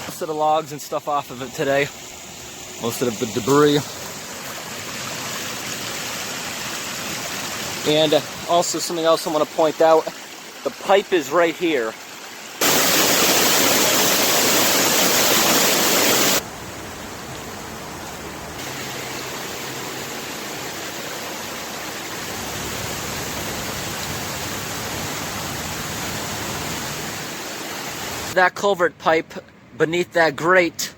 Most of the logs and stuff off of it today. Most of the debris. And also something else I want to point out. The pipe is right here. That culvert pipe beneath that grate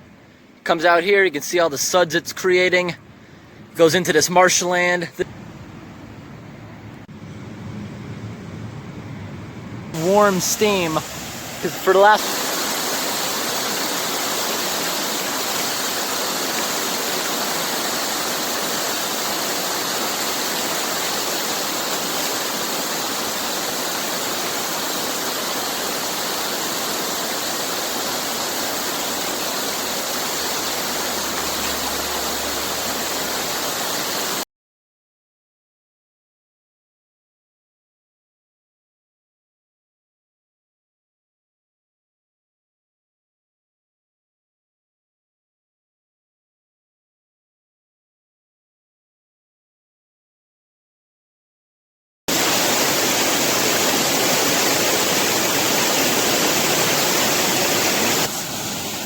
comes out here. You can see all the suds it's creating. Goes into this marshland. Warm steam, because for the last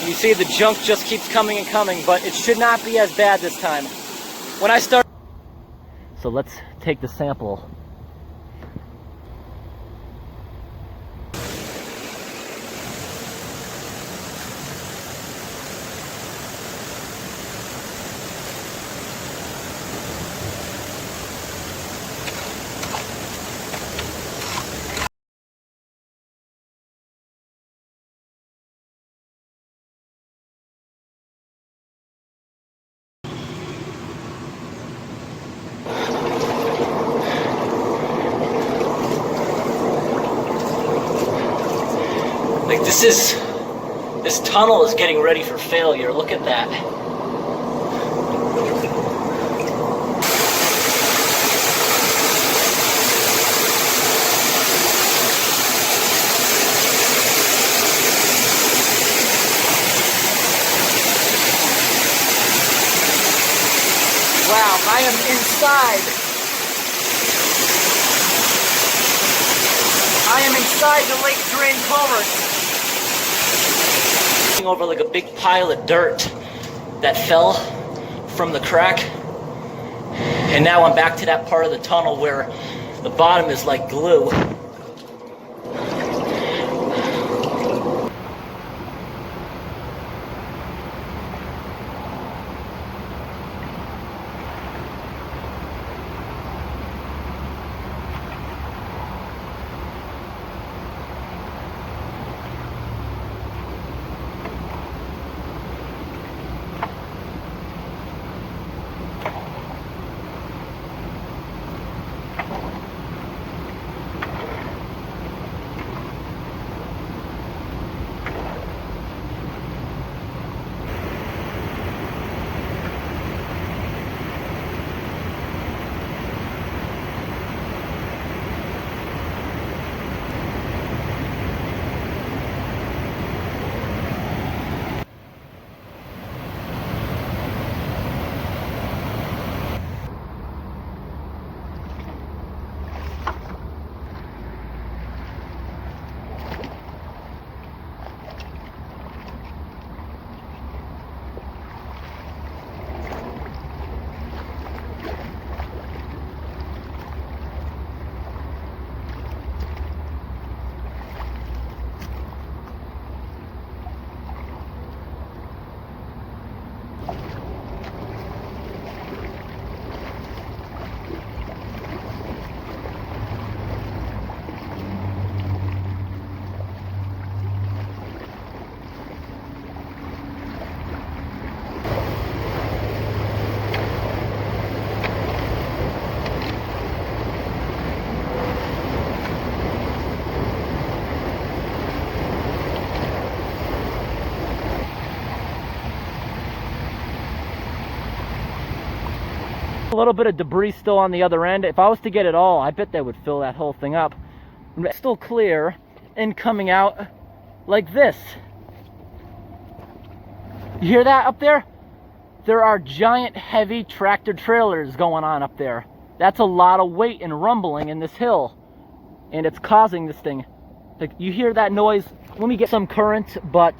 you see the junk just keeps coming and coming, but it should not be as bad this time. When I start... So let's take the sample. Like this tunnel is getting ready for failure. Look at that. Wow, I am inside. I am inside the lake drain culvert. Over like a big pile of dirt that fell from the crack, and now I'm back to that part of the tunnel where the bottom is like glue. A little bit of debris still on the other end. If I was to get it all, I bet they would fill that whole thing up. It's still clear and coming out like this. You hear that up there? There are giant heavy tractor trailers going on up there. That's a lot of weight and rumbling in this hill, and it's causing this thing. Like, you hear that noise? Let me get some current, but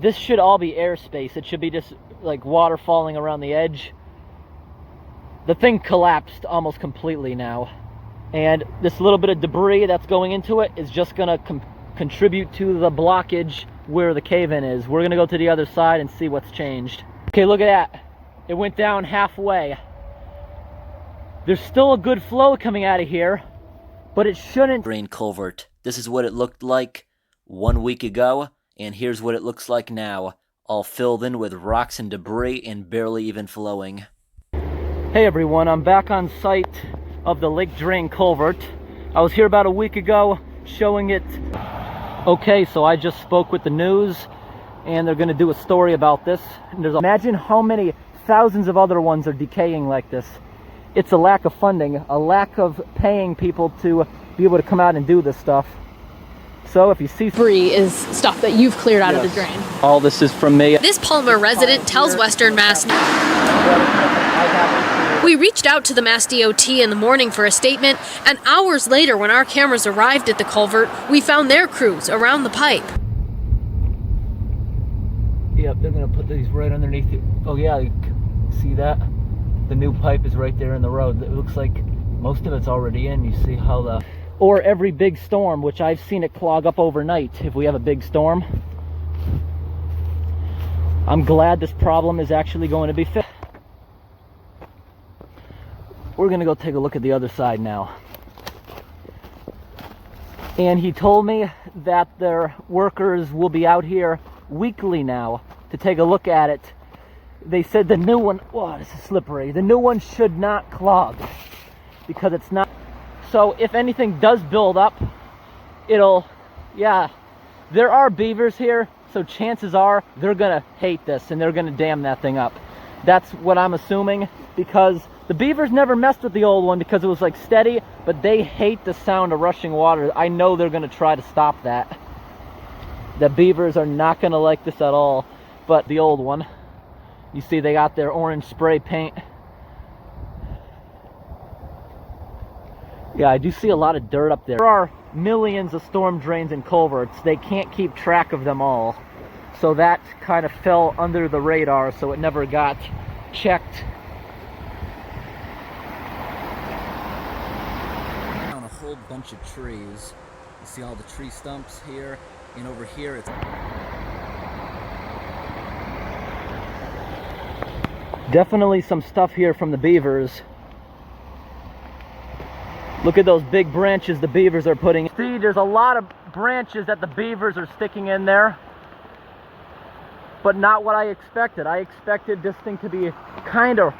this should all be airspace. It should be just like water falling around the edge. The thing collapsed almost completely now, and this little bit of debris that's going into it is just gonna contribute to the blockage where the cave-in is. We're gonna go to the other side and see what's changed. Okay, look at that. It went down halfway. There's still a good flow coming out of here, but it shouldn't. Drain culvert. This is what it looked like 1 week ago, and here's what it looks like now. All filled in with rocks and debris and barely even flowing. Hey everyone, I'm back on site of the lake drain culvert. I was here about a week ago showing it. Okay, so I just spoke with the news, and they're gonna do a story about this. And imagine how many thousands of other ones are decaying like this. It's a lack of funding, a lack of paying people to be able to come out and do this stuff. So if you see debris is stuff that you've cleared out of the drain. All this is from me. This Palmer resident tells Western Mass. We reached out to the Mass DOT in the morning for a statement, and hours later when our cameras arrived at the culvert, we found their crews around the pipe. Yep, they're gonna put these right underneath it. Oh yeah, you see that? The new pipe is right there in the road. It looks like most of it's already in. You see how the... Or every big storm, which I've seen it clog up overnight if we have a big storm. I'm glad this problem is actually going to be fixed. We're gonna go take a look at the other side now. And he told me that their workers will be out here weekly now to take a look at it. They said the new one, oh, this is slippery. The new one should not clog because it's not. So if anything does build up, it'll, yeah, there are beavers here. So chances are they're gonna hate this and they're gonna dam that thing up. That's what I'm assuming, because the beavers never messed with the old one because it was like steady, but they hate the sound of rushing water. I know they're gonna try to stop that. The beavers are not gonna like this at all, but the old one, you see they got their orange spray paint. Yeah, I do see a lot of dirt up there. There are millions of storm drains and culverts. They can't keep track of them all. So that kind of fell under the radar, so it never got checked. On a whole bunch of trees. You see all the tree stumps here, and over here it's... Definitely some stuff here from the beavers. Look at those big branches the beavers are putting. See, there's a lot of branches that the beavers are sticking in there, but not what I expected. I expected this thing to be kind of